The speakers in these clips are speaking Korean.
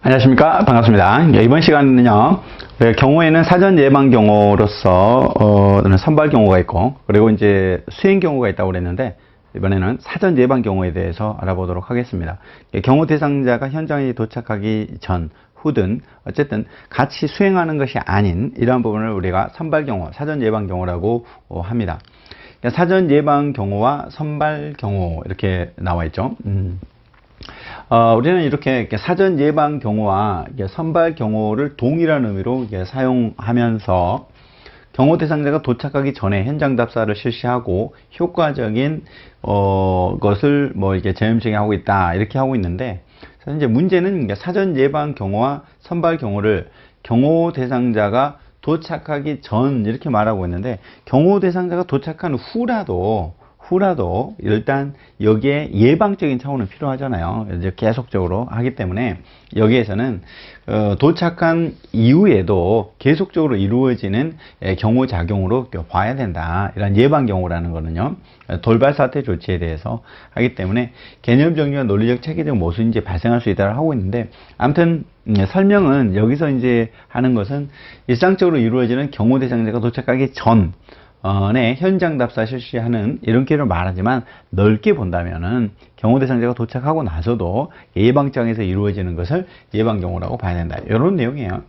안녕하십니까. 반갑습니다. 이번 시간은요, 경우에는 사전 예방 경우로서, 선발 경우가 있고, 그리고 이제 수행 경우가 있다고 그랬는데, 이번에는 사전 예방 경우에 대해서 알아보도록 하겠습니다. 경우 대상자가 현장에 도착하기 전, 후든, 어쨌든 같이 수행하는 것이 아닌 이러한 부분을 우리가 선발 경우, 사전 예방 경우라고 합니다. 사전 예방 경우와 선발 경우, 이렇게 나와 있죠. 우리는 이렇게 사전 예방 경우와 선발 경우를 동일한 의미로 사용하면서 경우 대상자가 도착하기 전에 현장 답사를 실시하고 효과적인 것을 이렇게 재현하고 있다, 이렇게 하고 있는데, 사실 이제 문제는 사전 예방 경우와 선발 경우를 경우 대상자가 도착하기 전 이렇게 말하고 있는데, 경우 대상자가 도착한 후라도 일단 여기에 예방적인 차원은 필요하잖아요. 이제 계속적으로 하기 때문에 여기에서는 도착한 이후에도 계속적으로 이루어지는 경우 작용으로 봐야 된다. 이런 예방 경우라는 거는요, 돌발 사태 조치에 대해서 하기 때문에 개념 정리와 논리적 체계적 모순이 이제 발생할 수 있다고 하고 있는데, 아무튼 설명은 여기서 이제 하는 것은 일상적으로 이루어지는 경우 대상자가 도착하기 전 현장 답사 실시하는 이런 기회를 말하지만, 넓게 본다면은 경우 대상자가 도착하고 나서도 예방장에서 이루어지는 것을 예방 경우라고 봐야 된다, 이런 내용이에요.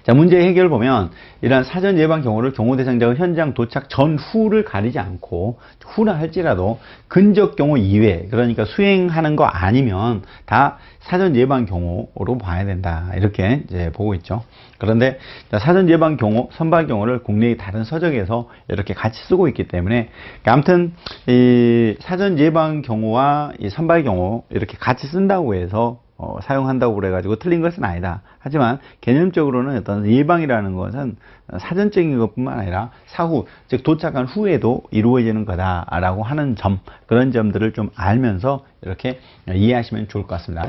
자, 문제 해결 보면 이러한 사전 예방 경우를 경우 대상자가 현장 도착 전후를 가리지 않고, 후라 할지라도 근적 경우 이외, 그러니까 수행하는 거 아니면 다 사전 예방 경우로 봐야 된다, 이렇게 이제 보고 있죠. 그런데 사전 예방 경우, 선발 경우를 국내의 다른 서적에서 이렇게 같이 쓰고 있기 때문에, 아무튼 이 사전 예방 경우와 이 선발 경우 이렇게 같이 쓴다고 해서 사용한다고 그래가지고 틀린 것은 아니다. 하지만 개념적으로는 어떤 예방이라는 것은 사전적인 것뿐만 아니라 사후, 즉 도착한 후에도 이루어지는 거다라고 하는 점, 그런 점들을 좀 알면서 이렇게 이해하시면 좋을 것 같습니다.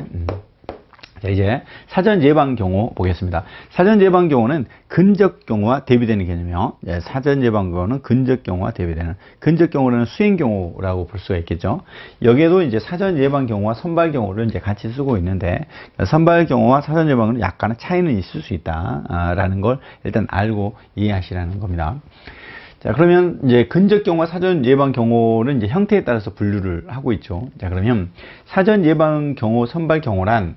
자, 이제 사전 예방 경우 보겠습니다. 사전 예방 경우는 근적 경우와 대비되는 개념이요. 사전 예방 경우는 근적 경우와 대비되는, 근적 경우는 수행 경우라고 볼 수가 있겠죠. 여기에도 이제 사전 예방 경우와 선발 경우를 이제 같이 쓰고 있는데, 선발 경우와 사전 예방은 약간의 차이는 있을 수 있다라는 걸 일단 알고 이해하시라는 겁니다. 자, 그러면 이제 근적 경우와 사전 예방 경우는 이제 형태에 따라서 분류를 하고 있죠. 자, 그러면 사전 예방 경우, 선발 경우란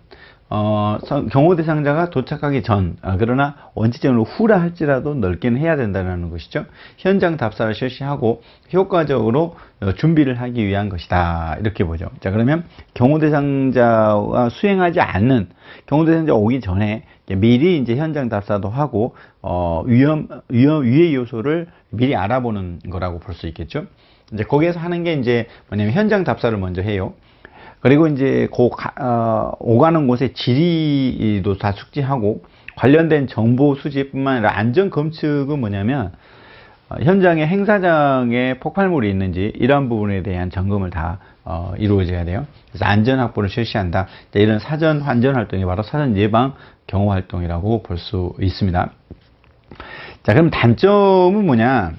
경우 대상자가 도착하기 전, 그러나 원칙적으로 후라 할지라도 넓게는 해야 된다는 것이죠. 현장 답사를 실시하고 효과적으로 준비를 하기 위한 것이다, 이렇게 보죠. 자, 그러면 경우 대상자와 수행하지 않는, 경우 대상자가 오기 전에 미리 이제 현장 답사도 하고 위해 요소를 미리 알아보는 거라고 볼 수 있겠죠. 이제 거기에서 하는 게 이제 뭐냐면 현장 답사를 먼저 해요. 그리고 이제 오가는 곳의 지리도 다 숙지하고, 관련된 정보 수집뿐만 아니라 안전 검측은 뭐냐면 현장에 행사장에 폭발물이 있는지 이런 부분에 대한 점검을 다 이루어져야 돼요. 그래서 안전 확보를 실시한다. 이런 사전 안전 활동이 바로 사전 예방 경호 활동이라고 볼 수 있습니다. 자, 그럼 단점은 뭐냐?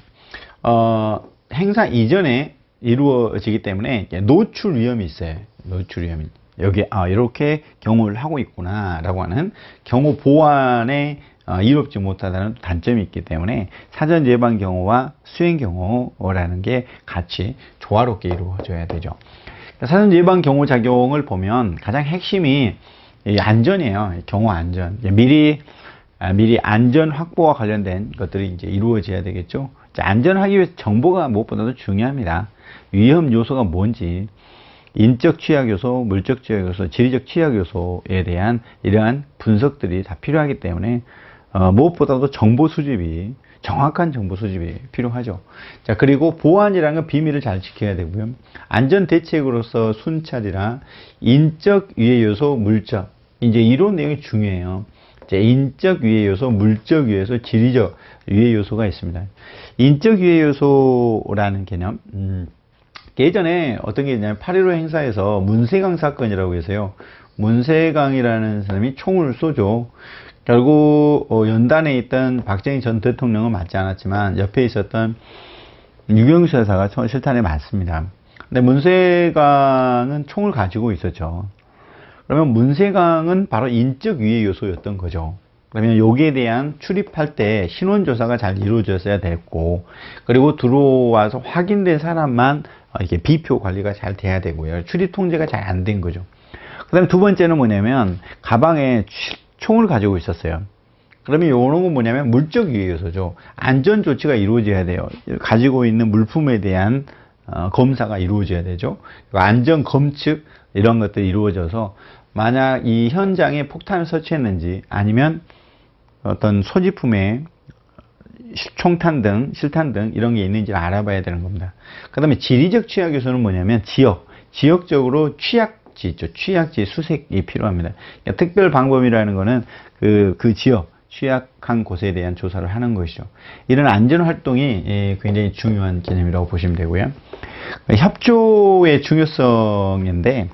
행사 이전에 이루어지기 때문에 노출 위험이 있어요. 노출 위험이. 여기 이렇게 경호를 하고 있구나 라고 하는 경호 보완에 이롭지 못하다는 단점이 있기 때문에 사전 예방 경호와 수행 경호라는 게 같이 조화롭게 이루어져야 되죠. 사전 예방 경호 작용을 보면 가장 핵심이 안전이에요. 경호 안전. 미리 안전 확보와 관련된 것들이 이제 이루어져야 되겠죠. 안전하기 위해서 정보가 무엇보다도 중요합니다. 위험 요소가 뭔지, 인적 취약 요소, 물적 취약 요소, 지리적 취약 요소에 대한 이러한 분석들이 다 필요하기 때문에 무엇보다도 정확한 정보 수집이 필요하죠. 자, 그리고 보안이라는 건 비밀을 잘 지켜야 되고요. 안전 대책으로서 순찰이나 인적 유해 요소, 물적, 이제 이런 내용이 중요해요. 인적 유해 요소, 물적 유해 요소, 지리적 유해 요소가 있습니다. 인적 유해 요소라는 개념, 예전에 어떤 게 있냐면 8.15 행사에서 문세강 사건이라고 해서요, 문세강이라는 사람이 총을 쏘죠. 결국 연단에 있던 박정희 전 대통령은 맞지 않았지만 옆에 있었던 유경수 여사가 실탄에 맞습니다. 근데 문세강은 총을 가지고 있었죠. 그러면 문세강은 바로 인적 위해 요소였던 거죠. 그러면 여기에 대한 출입할 때 신원조사가 잘 이루어졌어야 됐고, 그리고 들어와서 확인된 사람만 이렇게 비표 관리가 잘 돼야 되고요. 출입 통제가 잘 안 된 거죠. 그 다음에 두 번째는 뭐냐면 가방에 총을 가지고 있었어요. 그러면 이런 건 뭐냐면 물적 위해 요소죠. 안전 조치가 이루어져야 돼요. 가지고 있는 물품에 대한 검사가 이루어져야 되죠. 안전 검측 이런 것들이 이루어져서 만약 이 현장에 폭탄을 설치했는지 아니면 어떤 소지품에 총탄 등 실탄 등 이런 게 있는지를 알아봐야 되는 겁니다. 그 다음에 지리적 취약 요소는 뭐냐면 지역적으로 취약지 있죠. 취약지 수색이 필요합니다. 그러니까 특별 방법이라는 거는 그 지역 취약한 곳에 대한 조사를 하는 것이죠. 이런 안전 활동이 굉장히 중요한 개념이라고 보시면 되고요. 협조의 중요성인데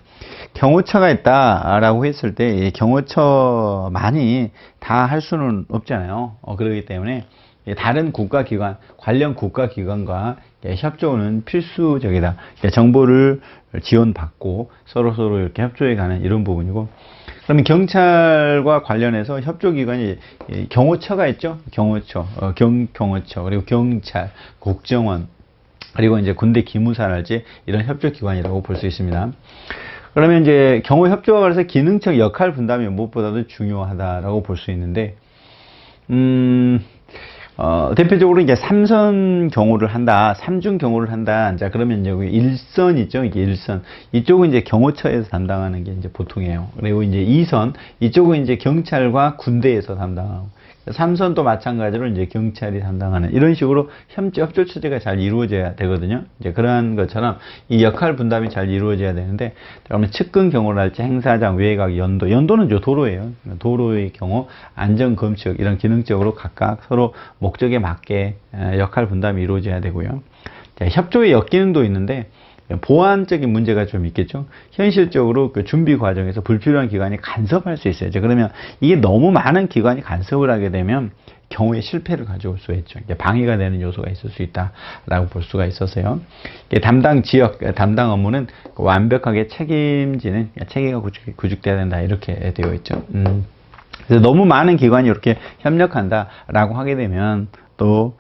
경호처가 있다라고 했을 때 경호처만이 다 할 수는 없잖아요. 그렇기 때문에 다른 국가기관, 관련 국가기관과 협조는 필수적이다. 정보를 지원받고 서로 이렇게 협조해가는 이런 부분이고, 그러면 경찰과 관련해서 협조기관이 경호처가 있죠. 경호처, 경호처, 그리고 경찰, 국정원, 그리고 이제 군대 기무사랄지 이런 협조기관이라고 볼 수 있습니다. 그러면 이제 경호 협조와 관련해서 기능적 역할 분담이 무엇보다도 중요하다라고 볼 수 있는데, 대표적으로 이제 삼선 경호를 한다, 삼중 경호를 한다. 자, 그러면 여기 일선 있죠? 이게 일선. 이쪽은 이제 경호처에서 담당하는 게 이제 보통이에요. 그리고 이제 2선, 이쪽은 이제 경찰과 군대에서 담당하고. 3선도 마찬가지로 이제 경찰이 담당하는 이런 식으로 협조 체제가 잘 이루어져야 되거든요. 이제 그러한 것처럼 이 역할 분담이 잘 이루어져야 되는데, 그러면 측근 경호를 할지 행사장, 외곽, 연도는 도로예요. 도로의 경우 안전 검측 이런 기능적으로 각각 서로 목적에 맞게 역할 분담이 이루어져야 되고요. 자, 협조의 역기능도 있는데 보안적인 문제가 좀 있겠죠. 현실적으로 그 준비 과정에서 불필요한 기관이 간섭할 수 있어요. 그러면 이게 너무 많은 기관이 간섭을 하게 되면 경우에 실패를 가져올 수가 있죠. 방해가 되는 요소가 있을 수 있다라고 볼 수가 있어서요. 담당 지역, 담당 업무는 완벽하게 책임지는 체계가 구축돼야 된다 이렇게 되어 있죠. 그래서 너무 많은 기관이 이렇게 협력한다라고 하게 되면 또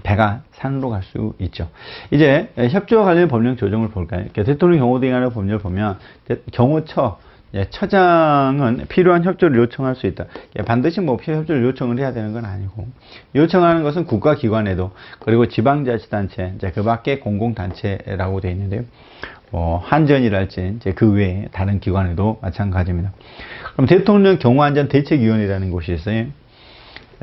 배가 산으로 갈 수 있죠. 이제 협조와 관련 법령 조정을 볼까요? 대통령 경호 등하는 법령을 보면 경호처 처장은 필요한 협조를 요청할 수 있다. 반드시 뭐 협조를 요청을 해야 되는 건 아니고, 요청하는 것은 국가기관에도, 그리고 지방자치단체, 그 밖에 공공단체라고 되어 있는데요. 한전이랄지 이제 그 외에 다른 기관에도 마찬가지입니다. 그럼 대통령 경호안전대책위원회라는 곳이 있어요.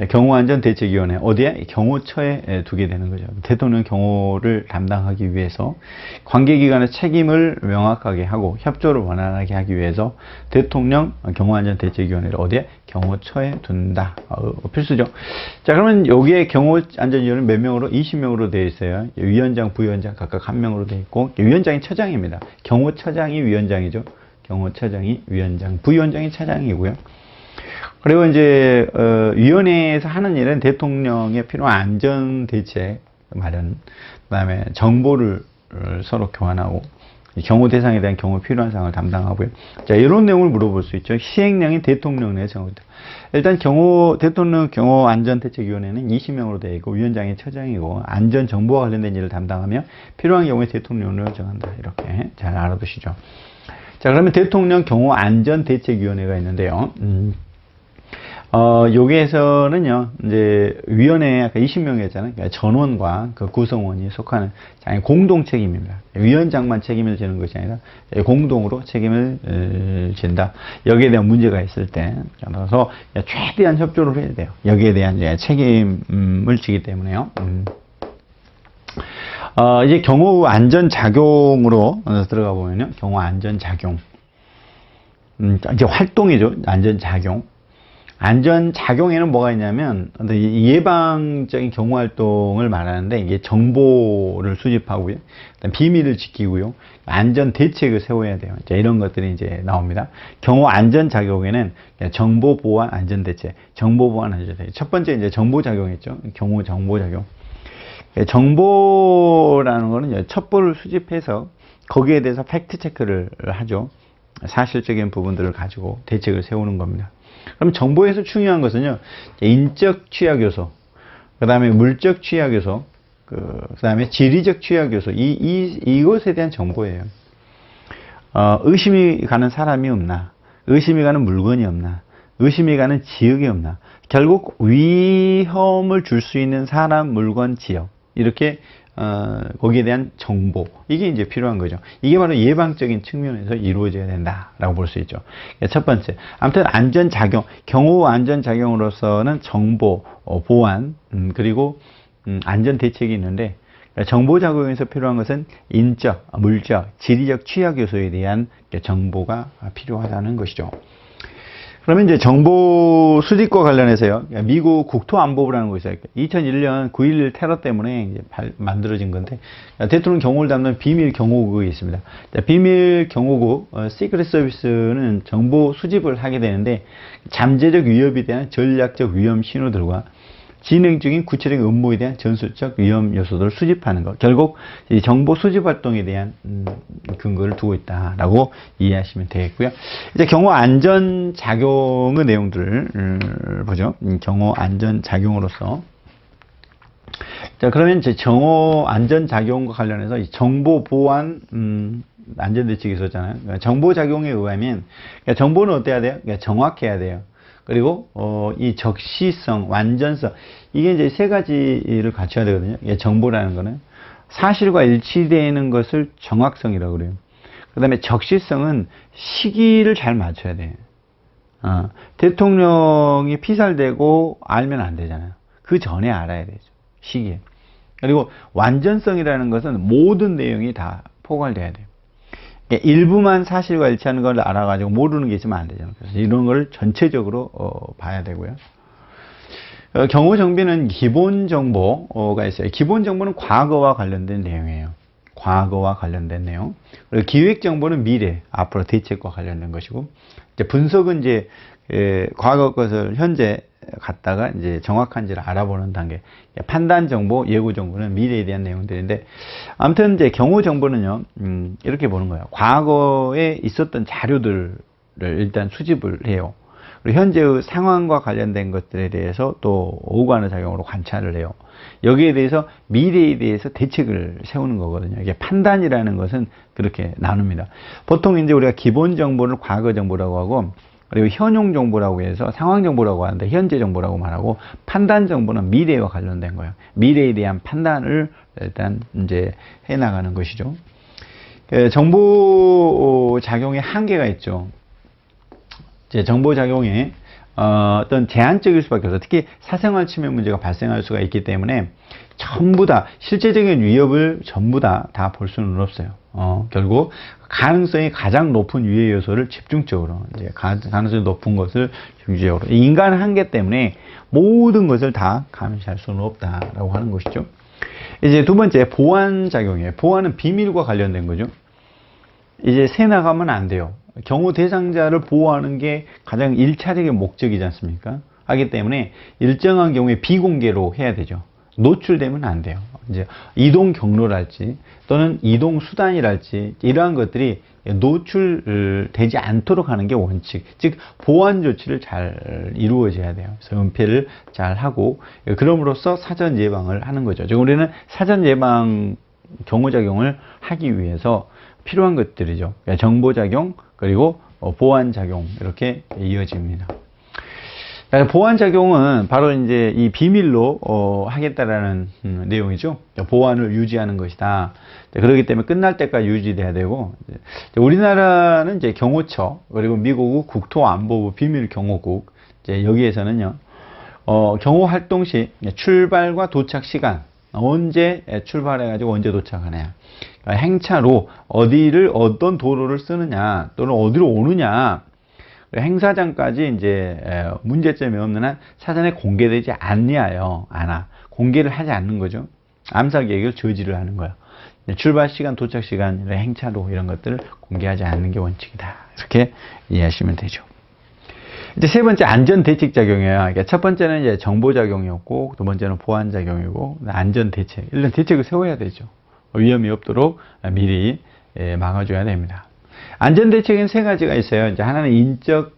경호안전대책위원회, 어디에? 경호처에 두게 되는 거죠. 대통령 경호를 담당하기 위해서 관계기관의 책임을 명확하게 하고 협조를 원활하게 하기 위해서 대통령 경호안전대책위원회를 어디에? 경호처에 둔다. 필수죠. 자, 그러면 여기에 경호안전위원회 몇 명으로? 20명으로 되어 있어요. 위원장, 부위원장 각각 한 명으로 되어 있고, 위원장이 처장입니다. 경호처장이 위원장이죠. 경호처장이 위원장, 부위원장이 차장이고요. 그리고 이제 위원회에서 하는 일은 대통령의 필요한 안전 대책 마련, 그다음에 정보를 서로 교환하고 경호 대상에 대한 경호 필요한 사항을 담당하고요. 자, 이런 내용을 물어볼 수 있죠. 시행령이 대통령 내에 정하다. 일단 대통령 경호 안전 대책위원회는 20명으로 되어 있고 위원장이 처장이고 안전 정보와 관련된 일을 담당하며 필요한 경우에 대통령을 정한다. 이렇게 잘 알아두시죠. 자, 그러면 대통령 경호 안전 대책위원회가 있는데요. 여기에서는요, 이제, 위원회 아까 20명이었잖아요. 그러니까 전원과 그 구성원이 속하는 공동 책임입니다. 위원장만 책임을 지는 것이 아니라 공동으로 책임을 진다. 여기에 대한 문제가 있을 때, 그래서 최대한 협조를 해야 돼요. 여기에 대한 이제 책임을 지기 때문에요. 이제 경호 안전 작용으로 들어가 보면요. 경호 안전 작용. 이제 활동이죠. 안전 작용. 안전작용에는 뭐가 있냐면 예방적인 경호활동을 말하는데 이게 정보를 수집하고요, 비밀을 지키고요, 안전대책을 세워야 돼요. 이런 것들이 이제 나옵니다. 경호안전작용에는 정보보안 안전대책, 정보보안 안전대책. 첫 번째 이제 정보작용이죠. 정보작용. 정보라는 거는 첩보를 수집해서 거기에 대해서 팩트체크를 하죠. 사실적인 부분들을 가지고 대책을 세우는 겁니다. 그럼 정보에서 중요한 것은요, 인적 취약 요소, 그 다음에 물적 취약 요소, 그 다음에 지리적 취약 요소, 이것에 대한 정보예요. 의심이 가는 사람이 없나, 의심이 가는 물건이 없나, 의심이 가는 지역이 없나, 결국 위험을 줄 수 있는 사람, 물건, 지역, 이렇게 거기에 대한 정보, 이게 이제 필요한 거죠. 이게 바로 예방적인 측면에서 이루어져야 된다라고 볼 수 있죠. 첫 번째, 아무튼 안전작용, 경호 안전작용으로서는 정보, 보안, 그리고 안전대책이 있는데, 정보작용에서 필요한 것은 인적, 물적, 지리적 취약 요소에 대한 정보가 필요하다는 것이죠. 그러면 이제 정보 수집과 관련해서요, 미국 국토안보부라는 곳이 있어요. 2001년 9.11 테러 때문에 이제 만들어진 건데, 대통령 경호를 담는 비밀 경호국이 있습니다. 비밀 경호국, 시크릿 서비스는 정보 수집을 하게 되는데, 잠재적 위협에 대한 전략적 위험 신호들과 진행 중인 구체적인 업무에 대한 전술적 위험 요소들을 수집하는 것. 결국 이 정보 수집 활동에 대한 근거를 두고 있다라고 이해하시면 되겠고요. 이제 경호 안전 작용의 내용들을 보죠. 경호 안전 작용으로서. 자, 그러면 이제 경호 안전 작용과 관련해서 이 정보 보안 안전 대책이 있었잖아요. 그러니까 정보 작용에 의하면, 그러니까 정보는 어때야 돼요? 그러니까 정확해야 돼요. 그리고 이 적시성, 완전성, 이게 이제 세 가지를 갖춰야 되거든요. 이게 정보라는 거는 사실과 일치되는 것을 정확성이라고 그래요. 그 다음에 적시성은 시기를 잘 맞춰야 돼요. 대통령이 피살되고 알면 안 되잖아요. 그 전에 알아야 되죠. 시기에. 그리고 완전성이라는 것은 모든 내용이 다 포괄돼야 돼요. 일부만 사실과 일치하는 걸 알아가지고 모르는 게 있으면 안 되잖아요. 그래서 이런 걸 전체적으로 봐야 되고요. 경호 정비는 기본 정보가 있어요. 기본 정보는 과거와 관련된 내용이에요. 과거와 관련된 내용. 그리고 기획 정보는 미래, 앞으로 대책과 관련된 것이고, 이제 분석은 이제 과거 것을 현재 갖다가 이제 정확한지를 알아보는 단계. 판단 정보, 예고 정보는 미래에 대한 내용들인데, 아무튼 이제 경호 정보는요, 이렇게 보는 거예요. 과거에 있었던 자료들을 일단 수집을 해요. 그리고 현재의 상황과 관련된 것들에 대해서 또 오가는 작용으로 관찰을 해요. 여기에 대해서 미래에 대해서 대책을 세우는 거거든요. 이게 판단이라는 것은 그렇게 나눕니다. 보통 이제 우리가 기본 정보를 과거 정보라고 하고, 그리고 현용 정보라고 해서 상황 정보라고 하는데 현재 정보라고 말하고, 판단 정보는 미래와 관련된 거예요. 미래에 대한 판단을 일단 이제 해 나가는 것이죠. 정보 작용에 한계가 있죠. 정보 작용에 어떤 제한적일 수밖에 없어요. 특히 사생활 침해 문제가 발생할 수가 있기 때문에 전부 다 실제적인 위협을 전부 다 볼 수는 없어요. 결국 가능성이 가장 높은 위해 요소를 집중적으로, 이제 가능성이 높은 것을 중지적으로, 인간 한계 때문에 모든 것을 다 감시할 수는 없다라고 하는 것이죠. 이제 두 번째, 보안 작용이에요. 보안은 비밀과 관련된 거죠. 이제 새 나가면 안 돼요. 경호 대상자를 보호하는 게 가장 1차적인 목적이지 않습니까? 하기 때문에 일정한 경우에 비공개로 해야 되죠. 노출되면 안 돼요. 이제 이동 경로랄지 또는 이동 수단이랄지 이러한 것들이 노출되지 않도록 하는 게 원칙. 즉 보안 조치를 잘 이루어져야 돼요. 그래서 은폐를 잘 하고, 그럼으로써 사전 예방을 하는 거죠. 즉 우리는 사전 예방 경호작용을 하기 위해서 필요한 것들이죠. 정보작용, 그리고 보안작용, 이렇게 이어집니다. 보안작용은 바로 이제 이 비밀로 하겠다라는 내용이죠. 보안을 유지하는 것이다. 그렇기 때문에 끝날 때까지 유지돼야 되고, 우리나라는 이제 경호처, 그리고 미국은 국토안보부 비밀경호국, 이제 여기에서는요, 경호 활동 시 출발과 도착 시간, 언제 출발해가지고 언제 도착하느냐, 행차로 어디를, 어떤 도로를 쓰느냐, 또는 어디로 오느냐, 행사장까지 이제 문제점이 없는 한 사전에 공개되지 않냐, 공개를 하지 않는 거죠. 암살 계획을 저지를 하는 거예요. 출발 시간, 도착 시간, 행차로 이런 것들을 공개하지 않는 게 원칙이다. 이렇게 이해하시면 되죠. 이제 세 번째, 안전 대책 작용이에요. 그러니까 첫 번째는 이제 정보 작용이었고, 두 번째는 보안 작용이고, 안전 대책. 일단 대책을 세워야 되죠. 위험이 없도록 미리 막아줘야 됩니다. 안전대책은 세 가지가 있어요. 이제 하나는 인적,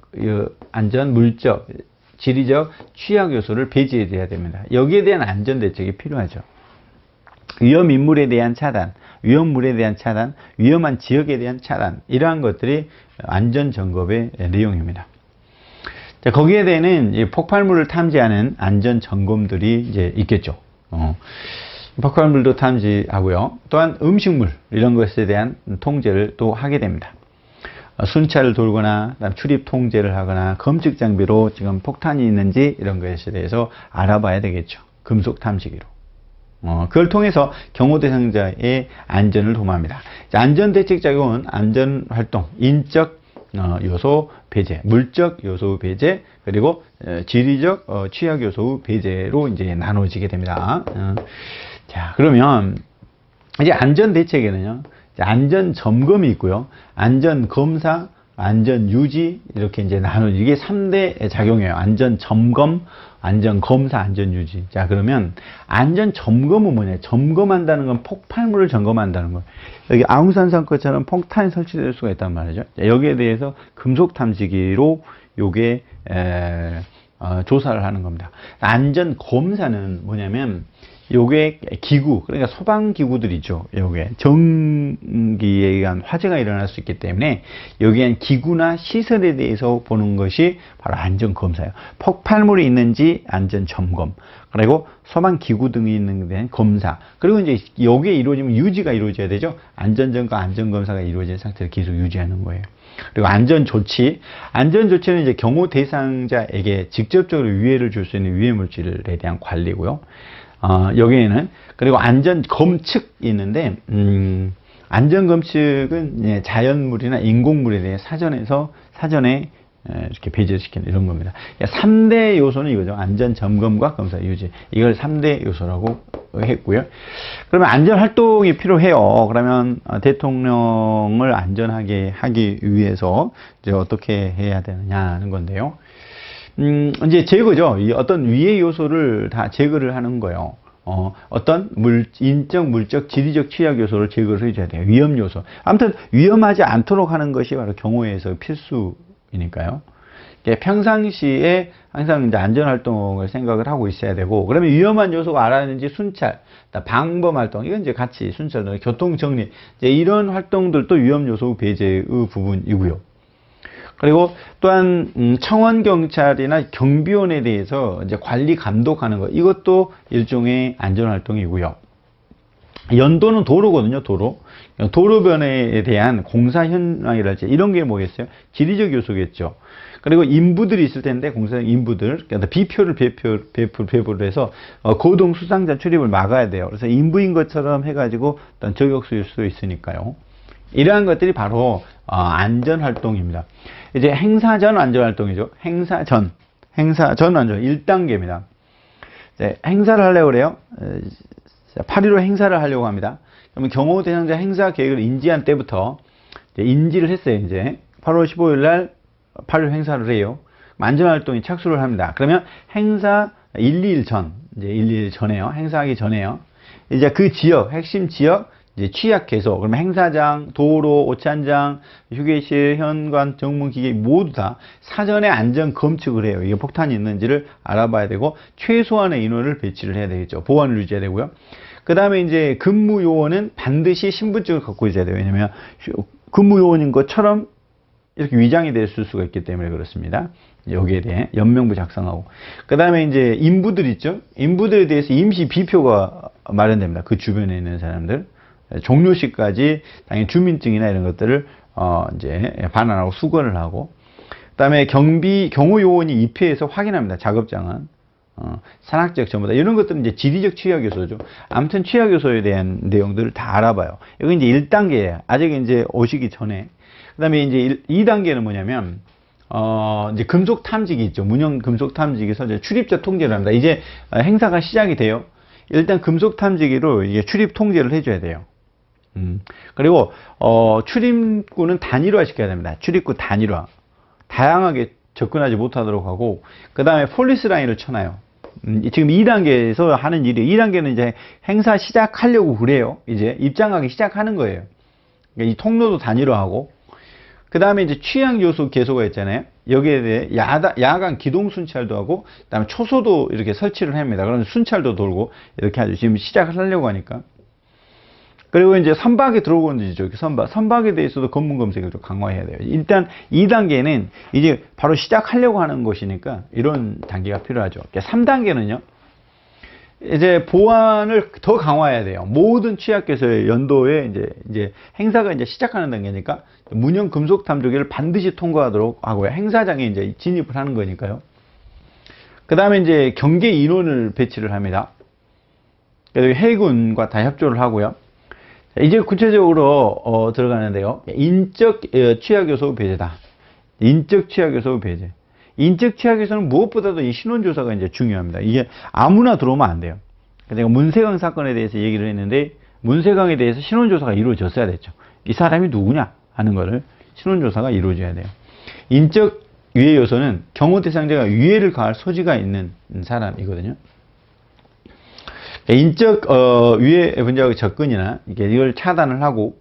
안전, 물적, 지리적 취약 요소를 배제해야 됩니다. 여기에 대한 안전대책이 필요하죠. 위험 인물에 대한 차단, 위험물에 대한 차단, 위험한 지역에 대한 차단, 이러한 것들이 안전점검의 내용입니다. 자, 거기에 대해서는 폭발물을 탐지하는 안전점검들이 이제 있겠죠. 폭발물도 탐지하고요. 또한 음식물, 이런 것에 대한 통제를 또 하게 됩니다. 순찰을 돌거나 출입 통제를 하거나 검측 장비로 지금 폭탄이 있는지 이런 것에 대해서 알아봐야 되겠죠. 금속 탐지기로. 그걸 통해서 경호 대상자의 안전을 도모합니다. 안전대책 작용은 안전활동, 인적 요소 배제, 물적 요소 배제, 그리고 지리적 취약 요소 배제로 이제 나눠지게 됩니다. 자, 그러면 이제 안전대책에는요, 안전 점검이 있고요, 안전 검사, 안전 유지, 이렇게 이제 이게 3대 작용이에요. 안전 점검, 안전 검사, 안전 유지. 자, 그러면 안전 점검은 뭐냐? 점검한다는 건 폭발물을 점검한다는 거예요. 여기 아웅산 것처럼 폭탄이 설치될 수가 있단 말이죠. 자, 여기에 대해서 금속 탐지기로 요게 조사를 하는 겁니다. 안전 검사는 뭐냐면 요게 기구, 그러니까 소방기구들 있죠. 요게 전기에 의한 화재가 일어날 수 있기 때문에 여기에 기구나 시설에 대해서 보는 것이 바로 안전검사예요. 폭발물이 있는지 안전점검, 그리고 소방기구 등이 있는 데 검사, 그리고 이제 여기에 이루어지면 유지가 이루어져야 되죠. 안전점검, 안전검사가 이루어진 상태를 계속 유지하는 거예요. 그리고 안전조치, 안전조치는 이제 경호 대상자에게 직접적으로 위해를 줄 수 있는 위해물질에 대한 관리고요. 여기에는 그리고 안전검측이 있는데 안전검측은 자연물이나 인공물에 대해 사전에 이렇게 배제시키는 이런 겁니다. 3대 요소는 이거죠. 안전점검과 검사 유지, 이걸 3대 요소라고 했고요. 그러면 안전활동이 필요해요. 그러면 대통령을 안전하게 하기 위해서 이제 어떻게 해야 되느냐 하는 건데요. 이제 제거죠. 어떤 위해 요소를 다 제거를 하는 거예요. 어떤 인적, 물적, 지리적 취약 요소를 제거를 해줘야 돼요. 위험 요소. 아무튼 위험하지 않도록 하는 것이 바로 경호에서 필수이니까요. 평상시에 항상 이제 안전활동을 생각을 하고 있어야 되고, 그러면 위험한 요소가 알았는지 순찰, 방범 활동, 이건 이제 같이 순찰, 교통 정리, 이제 이런 활동들도 위험 요소 배제의 부분이고요. 그리고 또한 청원 경찰이나 경비원에 대해서 이제 관리 감독하는 것, 이것도 일종의 안전 활동이고요. 연도는 도로거든요. 도로변에 대한 공사 현황이랄지 이런 게 뭐겠어요? 지리적 요소겠죠. 그리고 인부들이 있을 텐데 공사 인부들, 그러니까 비표를 배부를 해서 고동 수상자 출입을 막아야 돼요. 그래서 인부인 것처럼 해가지고 어떤 저격수일 수 있으니까요. 이러한 것들이 바로 안전 활동입니다. 이제 행사 전 안전 활동이죠. 행사 전 안전 1단계입니다. 행사를 하려고 그래요. 8.15 행사를 하려고 합니다. 그러면 경호 대상자 행사 계획을 인지한 때부터 인지를 했어요. 이제 8월 15일 날 8.15 행사를 해요. 안전 활동에 착수를 합니다. 그러면 행사 1, 2일 전에요. 행사하기 전에요. 이제 그 지역, 핵심 지역 이제 취약 개소, 그러면 행사장, 도로, 오찬장, 휴게실, 현관, 정문기계 모두 다 사전에 안전 검측을 해요. 이게 폭탄이 있는지를 알아봐야 되고, 최소한의 인원을 배치를 해야 되겠죠. 보안을 유지해야 되고요. 그 다음에 이제 근무 요원은 반드시 신분증을 갖고 있어야 돼요. 왜냐면 근무 요원인 것처럼 이렇게 위장이 됐을 수가 있기 때문에 그렇습니다. 여기에 대해 연명부 작성하고, 그 다음에 이제 인부들 있죠. 인부들에 대해서 임시 비표가 마련됩니다. 그 주변에 있는 사람들. 종료시까지 당연히 주민증이나 이런 것들을 이제 반환하고 수거를 하고, 그다음에 경호 요원이 입회해서 확인합니다. 작업장은 산악지역 전부 다 이런 것들은 이제 지리적 취약 요소죠. 아무튼 취약 요소에 대한 내용들을 다 알아봐요. 여기 이제 1단계예요. 아직 이제 오시기 전에. 그다음에 이제 2단계는 뭐냐면 이제 금속 탐지기 있죠. 문형 금속 탐지기에서 이제 출입자 통제를 합니다. 이제 행사가 시작이 돼요. 일단 금속 탐지기로 이게 출입 통제를 해줘야 돼요. 그리고 출입구는 단일화 시켜야 됩니다. 출입구 단일화. 다양하게 접근하지 못하도록 하고, 그 다음에 폴리스 라인을 쳐놔요. 지금 2단계에서 하는 일이, 2단계는 이제 행사 시작하려고 그래요. 이제 입장하기 시작하는 거예요. 그러니까 이 통로도 단일화하고, 그 다음에 이제 취약 요소 개소가 있잖아요. 여기에 대해 야간 기동 순찰도 하고, 그 다음에 초소도 이렇게 설치를 합니다. 그러면 순찰도 돌고, 이렇게 하죠. 지금 시작을 하려고 하니까. 그리고 이제 선박에 들어오는 거죠. 선박에 대해서도 검문 검색을 좀 강화해야 돼요. 일단 2단계는 이제 바로 시작하려고 하는 것이니까 이런 단계가 필요하죠. 3단계는요. 이제 보안을 더 강화해야 돼요. 모든 취약계소의 연도에 이제 행사가 이제 시작하는 단계니까 문형 금속 탐조기를 반드시 통과하도록 하고요. 행사장에 이제 진입을 하는 거니까요. 그 다음에 이제 경계 인원을 배치를 합니다. 그리고 해군과 다 협조를 하고요. 이제 구체적으로 들어가는데요. 인적 취약요소 배제다. 인적 취약요소 배제. 인적 취약에서는 무엇보다도 이 신원조사가 이제 중요합니다. 이게 아무나 들어오면 안 돼요. 제가 문세강 사건에 대해서 얘기를 했는데, 문세강에 대해서 신원조사가 이루어졌어야 됐죠. 이 사람이 누구냐 하는 거를 신원조사가 이루어져야 돼요. 인적 유해 요소는 경호 대상자가 유해를 가할 소지가 있는 사람이거든요. 인적 유해 분자의 접근이나 이걸 차단을 하고,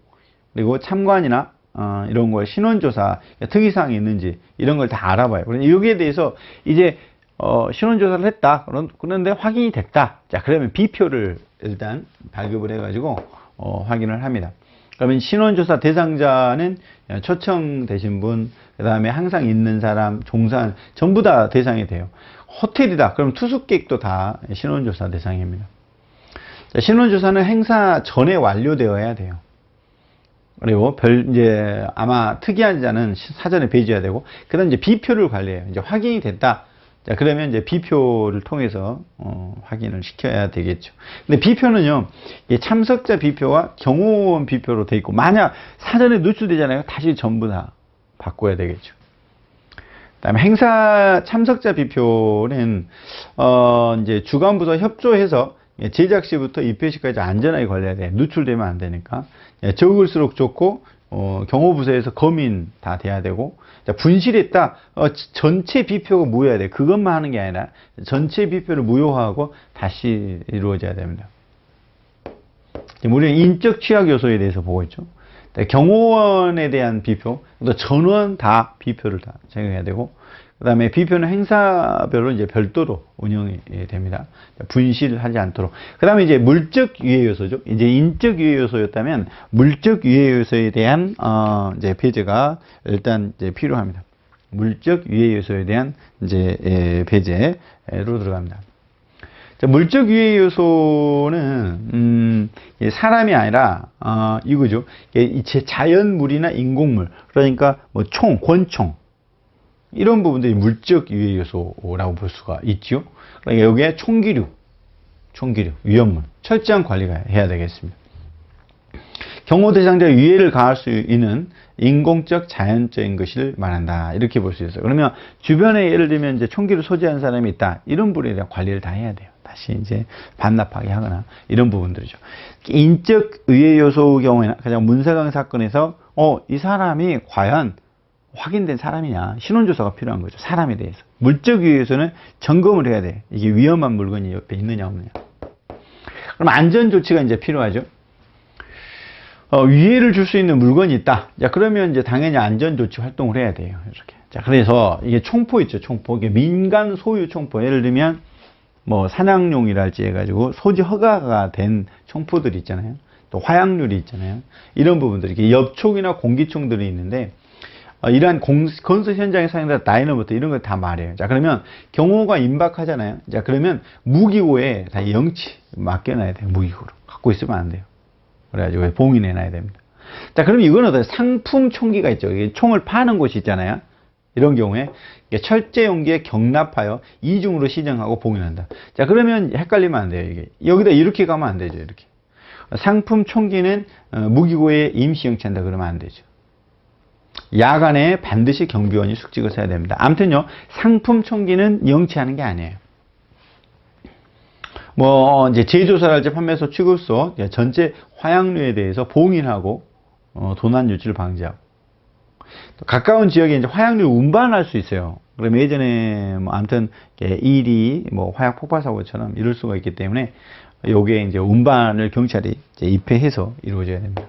그리고 참관이나 이런 거에 신원조사 특이사항이 있는지 이런 걸 다 알아봐요. 그런데 여기에 대해서 이제 신원조사를 했다. 그런데 확인이 됐다. 자, 그러면 B표를 일단 발급을 해가지고 확인을 합니다. 그러면 신원조사 대상자는 초청되신 분, 그 다음에 항상 있는 사람, 종사한 전부 다 대상이 돼요. 호텔이다. 그럼 투숙객도 다 신원조사 대상입니다. 자, 신원조사는 행사 전에 완료되어야 돼요. 그리고 이제 아마 특이한 자는 사전에 배제해야 되고, 그 다음 이제 B표를 관리해요. 이제 확인이 됐다. 자, 그러면 이제 B표를 통해서, 확인을 시켜야 되겠죠. 근데 B표는요, 참석자 B표와 경호원 B표로 돼 있고, 만약 사전에 누출되잖아요. 다시 전부 다 바꿔야 되겠죠. 그 다음에 행사 참석자 B표는, 이제 주관부서 협조해서 제작 시부터 입회 시까지 안전하게 관리해야 돼. 누출되면 안 되니까. 적을수록 좋고, 경호부서에서 검인 다 돼야 되고, 자, 분실했다. 전체 비표가 무효해야 돼. 그것만 하는 게 아니라 전체 비표를 무효화하고 다시 이루어져야 됩니다. 우리는 인적 취약 요소에 대해서 보고 있죠. 경호원에 대한 비표, 또 전원 다 비표를 다 제공해야 되고, 그 다음에 비표는 행사별로 이제 별도로 운영이 됩니다. 분실하지 않도록. 그 다음에 이제 물적 유해 요소죠. 이제 인적 유해 요소였다면 물적 유해 요소에 대한 이제 배제가 일단 이제 필요합니다. 물적 유해 요소에 대한 이제 배제로 들어갑니다. 자, 물적 유해 요소는 사람이 아니라 이거죠. 자연물이나 인공물, 그러니까 뭐 권총 이런 부분들이 물적 유해 요소라고 볼 수가 있죠. 그러니까 여기에 총기류, 위험물 철저한 관리가 해야 되겠습니다. 경호 대상자 유해를 가할 수 있는 인공적 자연적인 것을 말한다. 이렇게 볼 수 있어요. 그러면 주변에 예를 들면 이제 총기를 소지한 사람이 있다. 이런 분에 대한 관리를 다 해야 돼요. 다시 이제 반납하게 하거나 이런 부분들이죠. 인적 유해 요소 경우에는 가장 문세강 사건에서 이 사람이 과연 확인된 사람이냐, 신원조사가 필요한 거죠. 사람에 대해서. 물적 유해에서는 점검을 해야 돼. 이게 위험한 물건이 옆에 있느냐 없느냐. 그럼 안전조치가 이제 필요하죠. 위해를 줄 수 있는 물건이 있다. 자, 그러면 이제 당연히 안전조치 활동을 해야 돼요. 이렇게. 자, 그래서 이게 총포 있죠. 총포. 이게 민간 소유 총포. 예를 들면 뭐 사냥용이랄지 해가지고 소지 허가가 된 총포들이 있잖아요. 또 화약률이 있잖아요. 이런 부분들이 이렇게 엽총이나 공기총들이 있는데, 이러한 건설 현장에 사용된 다이너마이트 이런 걸 다 말해요. 자, 그러면 경호가 임박하잖아요. 자, 그러면 무기고에 다 영치 맡겨놔야 돼요. 무기고로. 갖고 있으면 안 돼요. 그래가지고 봉인해놔야 됩니다. 자, 그럼 이건 어떤 상품 총기가 있죠. 이게 총을 파는 곳이 있잖아요. 이런 경우에 철제 용기에 경납하여 이중으로 시정하고 봉인한다. 자, 그러면 헷갈리면 안 돼요. 이게 여기다 이렇게 가면 안 되죠. 이렇게 상품 총기는 무기고에 임시 영치한다 그러면 안 되죠. 야간에 반드시 경비원이 숙직을 해야 됩니다. 아무튼요, 상품 총기는 영치하는 게 아니에요. 뭐 이제 제조사랄지 판매소, 취급소 전체 화약류에 대해서 봉인하고 도난 유출을 방지하고, 또 가까운 지역에 이제 화약류 운반할 수 있어요. 그럼 예전에 뭐 아무튼 일이 뭐 화약 폭발 사고처럼 이럴 수가 있기 때문에 요게 이제 운반을 경찰이 이제 입회해서 이루어져야 됩니다.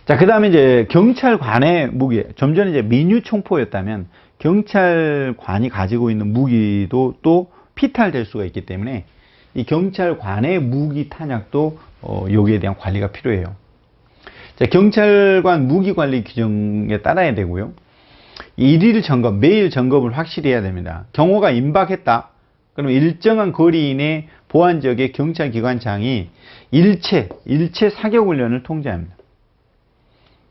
자, 그 다음에 이제 경찰관의 무기, 좀 전에 이제 민유총포였다면 경찰관이 가지고 있는 무기도 또 피탈될 수가 있기 때문에 이 경찰관의 무기 탄약도 여기에 대한 관리가 필요해요. 자, 경찰관 무기 관리 규정에 따라야 되고요. 일일 점검, 매일 점검을 확실히 해야 됩니다. 경호가 임박했다. 그러면 일정한 거리 이내 보안 지역의 경찰기관장이 일체 사격훈련을 통제합니다.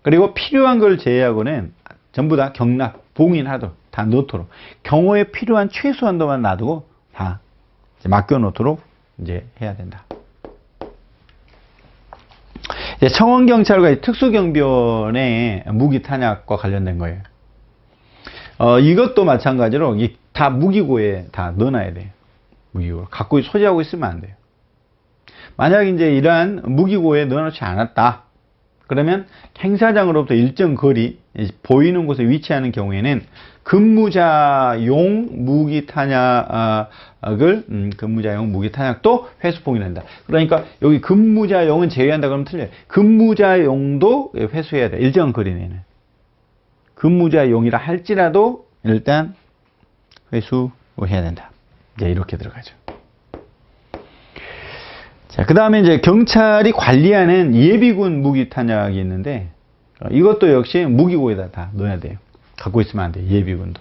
그리고 필요한 걸 제외하고는 전부 다 경납, 봉인하도록 다 넣도록 경호에 필요한 최소한도만 놔두고 다 이제 맡겨놓도록 이제 해야 된다. 이제 청원경찰과 특수경비원의 무기 탄약과 관련된 거예요. 이것도 마찬가지로 다 무기고에 다 넣어놔야 돼요. 무기고 갖고 소지하고 있으면 안 돼요. 만약 이제 이러한 무기고에 넣어놓지 않았다. 그러면 행사장으로부터 일정 거리 보이는 곳에 위치하는 경우에는 근무자용 무기 탄약을 근무자용 무기 탄약도 회수 봉인한다. 그러니까 여기 근무자용은 제외한다 그러면 틀려요. 근무자용도 회수해야 돼. 일정 거리 내는. 근무자용이라 할지라도 일단 회수해야 된다. 이제 이렇게 들어가죠. 자, 그 다음에 이제 경찰이 관리하는 예비군 무기 탄약이 있는데, 이것도 역시 무기고에다 다 넣어야 돼요. 갖고 있으면 안 돼요. 예비군도.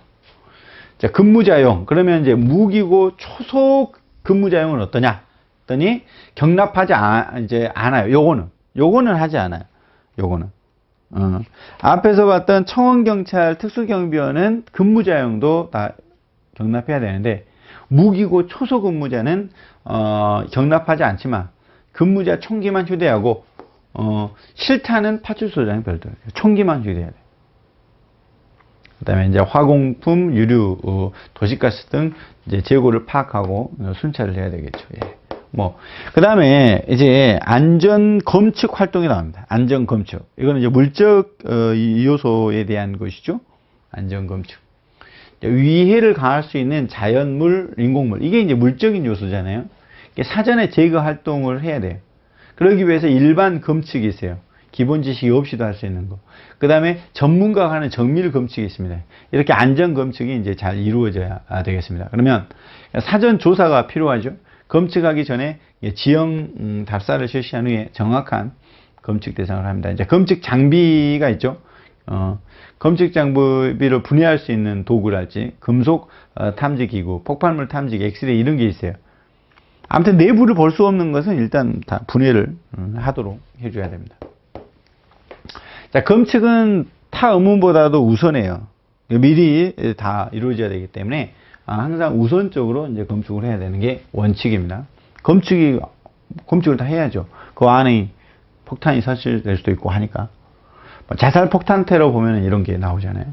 자, 근무자용. 그러면 이제 무기고 초속 근무자용은 어떠냐? 했더니 경납하지 않아요. 요거는 하지 않아요. 요거는. 앞에서 봤던 청원경찰 특수경비원은 근무자용도 다 경납해야 되는데, 무기고 초소 근무자는 경납하지 않지만 근무자 총기만 휴대하고 실탄은 파출소장이 별도예요. 총기만 휴대해야 돼요. 그다음에 이제 화공품, 유류, 도시가스 등 이제 재고를 파악하고 순찰을 해야 되겠죠. 예. 그다음에 이제 안전 검측 활동이 나옵니다. 안전 검측. 이거는 이제 물적 요소에 대한 것이죠. 안전 검측. 위해를 가할 수 있는 자연물, 인공물. 이게 이제 물적인 요소잖아요. 사전에 제거 활동을 해야 돼요. 그러기 위해서 일반 검측이 있어요. 기본 지식이 없이도 할 수 있는 거. 그 다음에 전문가가 하는 정밀 검측이 있습니다. 이렇게 안전 검측이 이제 잘 이루어져야 되겠습니다. 그러면 사전 조사가 필요하죠. 검측하기 전에 지형 답사를 실시한 후에 정확한 검측 대상을 합니다. 이제 검측 장비가 있죠. 검측 장비를 분해할 수 있는 도구랄지 금속 탐지 기구, 폭발물 탐지, 엑스레이 이런 게 있어요. 아무튼 내부를 볼 수 없는 것은 일단 다 분해를 하도록 해줘야 됩니다. 자, 검측은 타 의문보다도 우선해요. 미리 다 이루어져야 되기 때문에 항상 우선적으로 이제 검측을 해야 되는 게 원칙입니다. 검측을 다 해야죠. 그 안에 폭탄이 설치될 수도 있고 하니까. 자살 폭탄 테러 보면 이런 게 나오잖아요.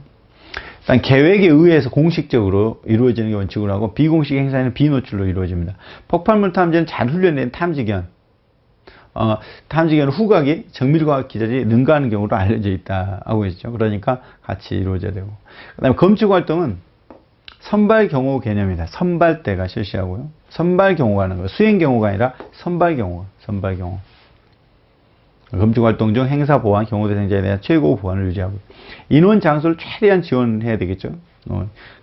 일단 계획에 의해서 공식적으로 이루어지는 게 원칙으로 하고 비공식 행사에는 비노출로 이루어집니다. 폭발물 탐지는 잘 훈련된 탐지견. 탐지견 후각이 정밀과학 기자들이 능가하는 경우로 알려져 있다고 했죠. 그러니까 같이 이루어져야 되고. 그 다음에 검측 활동은 선발 경호 개념이다. 선발대가 실시하고요. 선발 경호가 하는 거예요. 수행 경호가 아니라 선발 경호. 검측 활동 중 행사 보안, 경호 대상자에 대한 최고 보안을 유지하고 인원 장소를 최대한 지원해야 되겠죠.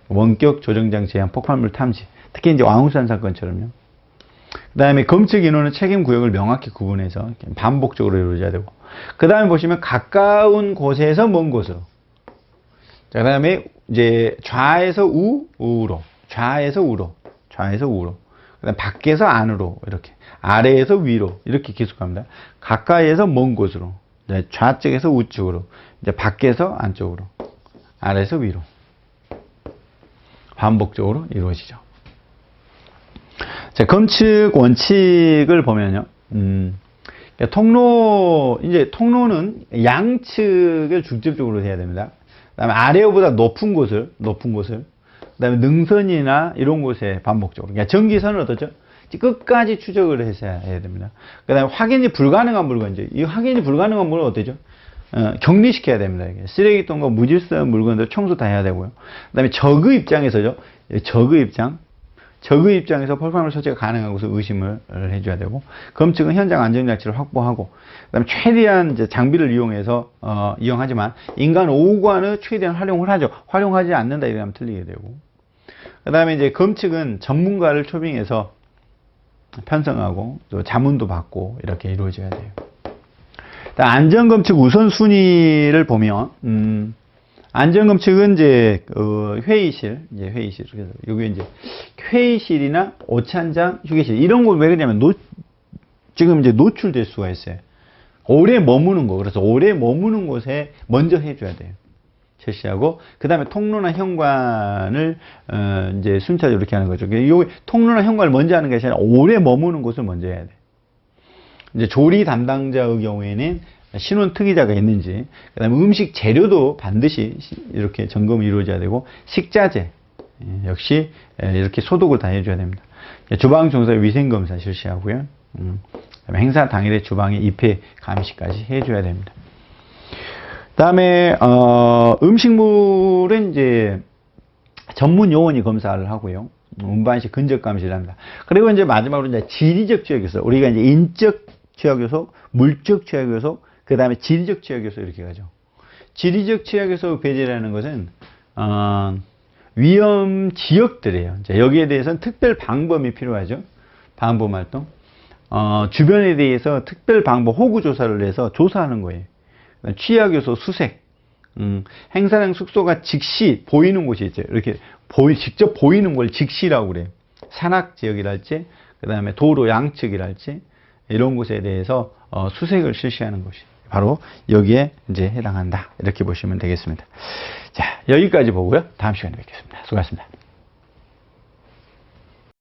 원격 조정장 제한, 폭발물 탐지, 특히 이제 왕우산 사건처럼요. 그 다음에 검측 인원은 책임 구역을 명확히 구분해서 반복적으로 이루어져야 되고, 그 다음에 보시면 가까운 곳에서 먼 곳으로. 자, 그 다음에 이제 좌에서 우로, 좌에서 우로. 그 다음에 밖에서 안으로 이렇게. 아래에서 위로 이렇게 기술합니다. 가까이에서 먼 곳으로, 좌측에서 우측으로, 이제 밖에서 안쪽으로, 아래에서 위로 반복적으로 이루어지죠. 자, 검측 원칙을 보면요, 통로는 양측을 중점적으로 해야 됩니다. 그다음에 아래보다 높은 곳을, 그다음에 능선이나 이런 곳에 반복적으로. 그러니까 전기선은 어떻죠? 끝까지 추적을 해서 해야 됩니다. 그 다음에 확인이 불가능한 물건이죠. 이 확인이 불가능한 물건은 어때죠? 격리시켜야 됩니다. 쓰레기통과 무질서한 물건들 청소 다 해야 되고요. 그 다음에 저그 입장에서죠. 저그 입장. 적의 입장에서 펄프라면 소재가 가능한 것을 의심을 해줘야 되고, 검측은 현장 안전장치를 확보하고, 그다음에 최대한 이제 장비를 이용해서 이용하지만 인간 오관의 최대한 활용을 하죠. 활용하지 않는다 이러면 틀리게 되고, 그다음에 이제 검측은 전문가를 초빙해서 편성하고 또 자문도 받고 이렇게 이루어져야 돼요. 안전검측 우선순위를 보면, 안전검측은 이제, 회의실, 그래서 여기 이제 회의실이나 오찬장, 휴게실, 이런 걸 왜 그러냐면, 지금 이제 노출될 수가 있어요. 오래 머무는 거. 그래서 오래 머무는 곳에 먼저 해줘야 돼요. 제시하고, 그 다음에 통로나 현관을, 이제 순차적으로 이렇게 하는 거죠. 요 통로나 현관을 먼저 하는 게 아니라 오래 머무는 곳을 먼저 해야 돼. 이제 조리 담당자의 경우에는 신원 특이자가 있는지, 그 다음에 음식 재료도 반드시 이렇게 점검이 이루어져야 되고, 식자재, 역시 이렇게 소독을 다 해줘야 됩니다. 주방 종사의 위생검사 실시하고요. 그다음에 행사 당일에 주방에 입회 감시까지 해줘야 됩니다. 그 다음에, 음식물은 이제 전문 요원이 검사를 하고요. 운반시 근적 감시를 합니다. 그리고 이제 마지막으로 이제 지리적 취약 요소, 우리가 이제 인적 취약 요소, 물적 취약 요소, 그 다음에 지리적 취약 요소 이렇게 가죠. 지리적 취약 요소 배제라는 것은 위험 지역들이에요. 이제 여기에 대해서는 특별 방법이 필요하죠. 방법 활동. 주변에 대해서 특별 방법 호구 조사를 해서 조사하는 거예요. 취약 요소 수색. 행사장 숙소가 직시 보이는 곳이 있죠. 이렇게 직접 보이는 걸 직시라고 그래요. 산악 지역이랄지, 그 다음에 도로 양측이랄지, 이런 곳에 대해서 수색을 실시하는 것이 바로 여기에 이제 해당한다. 이렇게 보시면 되겠습니다. 자, 여기까지 보고요. 다음 시간에 뵙겠습니다. 수고하셨습니다.